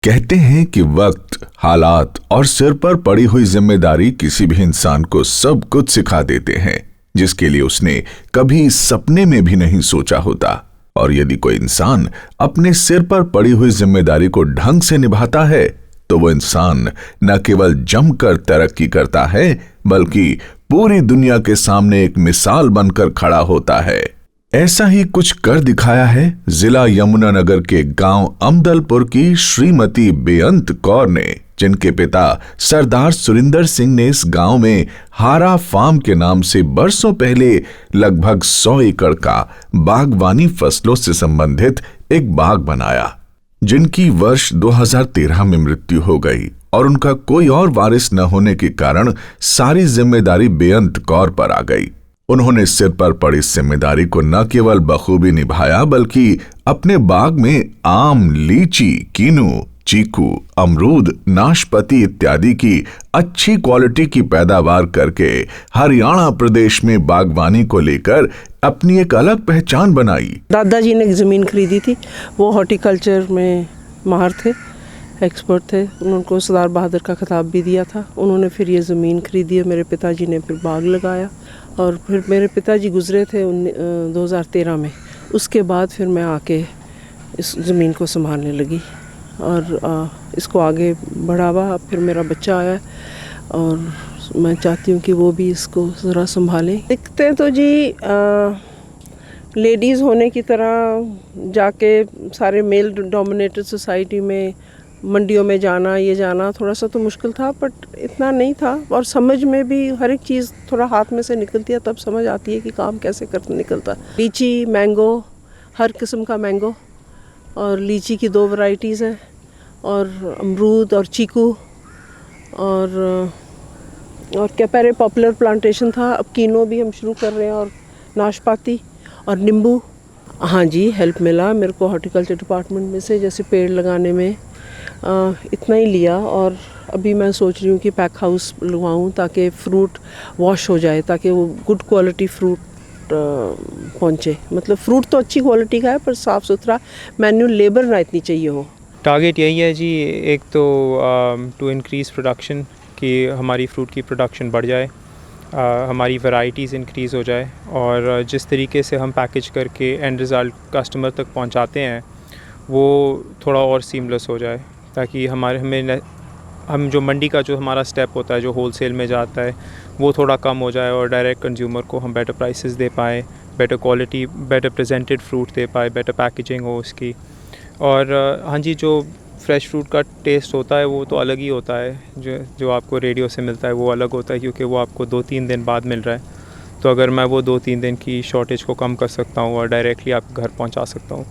कहते हैं कि वक्त, हालात और सिर पर पड़ी हुई जिम्मेदारी किसी भी इंसान को सब कुछ सिखा देते हैं जिसके लिए उसने कभी सपने में भी नहीं सोचा होता। और यदि कोई इंसान अपने सिर पर पड़ी हुई जिम्मेदारी को ढंग से निभाता है तो वो इंसान न केवल जमकर तरक्की करता है बल्कि पूरी दुनिया के सामने एक मिसाल बनकर खड़ा होता है। ऐसा ही कुछ कर दिखाया है जिला यमुनानगर के गांव अमदलपुर की श्रीमती बेअंत कौर ने, जिनके पिता सरदार सुरिंदर सिंह ने इस गांव में हारा फार्म के नाम से बरसों पहले लगभग 100 एकड़ का बागवानी फसलों से संबंधित एक बाग बनाया, जिनकी वर्ष 2013 में मृत्यु हो गई और उनका कोई और वारिस न होने के कारण सारी जिम्मेदारी बेअंत कौर पर आ गई। उन्होंने सिर पर पड़ी जिम्मेदारी को न केवल बखूबी निभाया बल्कि अपने बाग में आम, लीची, कीनू, चीकू, अमरूद, नाशपाती इत्यादि की अच्छी क्वालिटी की पैदावार करके हरियाणा प्रदेश में बागवानी को लेकर अपनी एक अलग पहचान बनाई। दादाजी ने एक ज़मीन खरीदी थी, वो हॉर्टिकल्चर में माहिर थे, एक्सपर्ट थे, उनको सरदार बहादुर का खिताब भी दिया था। उन्होंने फिर ये ज़मीन खरीदी है, मेरे पिताजी ने फिर बाग लगाया और फिर मेरे पिताजी गुज़रे थे 2013 में। उसके बाद फिर मैं आके इस ज़मीन को संभालने लगी और इसको आगे बढ़ावा। अब फिर मेरा बच्चा आया और मैं चाहती हूँ कि वो भी इसको ज़रा संभालें। दिखते तो जी लेडीज़ होने की तरह जाके सारे मेल डोमिनेटेड सोसाइटी में मंडियों में जाना, ये जाना थोड़ा सा तो मुश्किल था, बट इतना नहीं था। और समझ में भी हर एक चीज़ थोड़ा हाथ में से निकलती है, तब समझ आती है कि काम कैसे कर निकलता। लीची, मैंगो, हर किस्म का मैंगो, और लीची की 2 वैरायटीज़ हैं, और अमरूद और चीकू, और क्या पहले पॉपुलर प्लांटेशन था, अब कीनो भी हम शुरू कर रहे हैं, और नाशपाती और नींबू। हाँ जी, हेल्प मिला मेरे को हॉर्टिकल्चर डिपार्टमेंट में से, जैसे पेड़ लगाने में इतना ही लिया। और अभी मैं सोच रही हूँ कि पैक हाउस लगवाऊँ ताकि फ्रूट वॉश हो जाए, ताकि वो गुड क्वालिटी फ्रूट पहुँचे। मतलब फ्रूट तो अच्छी क्वालिटी का है पर साफ़ सुथरा, मैन्युअल लेबर ना इतनी चाहिए हो। टारगेट यही है जी, एक तो टू इंक्रीज़ प्रोडक्शन, कि हमारी फ्रूट की प्रोडक्शन बढ़ जाए, हमारी वैरायटीज़ इंक्रीज़ हो जाए, और जिस तरीके से हम पैकेज करके एंड रिज़ल्ट कस्टमर तक पहुंचाते हैं वो थोड़ा और सीमलेस हो जाए, ताकि हम जो मंडी का जो हमारा स्टेप होता है, जो होलसेल में जाता है, वो थोड़ा कम हो जाए और डायरेक्ट कंज्यूमर को हम बेटर प्राइसेस दे पाएँ, better quality, better presented fruit दे पाए, बेटर पैकेजिंग हो उसकी। और हाँ जी, जो फ्रेश फ्रूट का टेस्ट होता है वो तो अलग ही होता है, जो आपको रेडियो से मिलता है वो अलग होता है, क्योंकि वो आपको 2-3 दिन बाद मिल रहा है। तो अगर मैं वो 2-3 दिन की शॉर्टेज को कम कर सकता हूँ और डायरेक्टली आपके घर पहुँचा सकता हूँ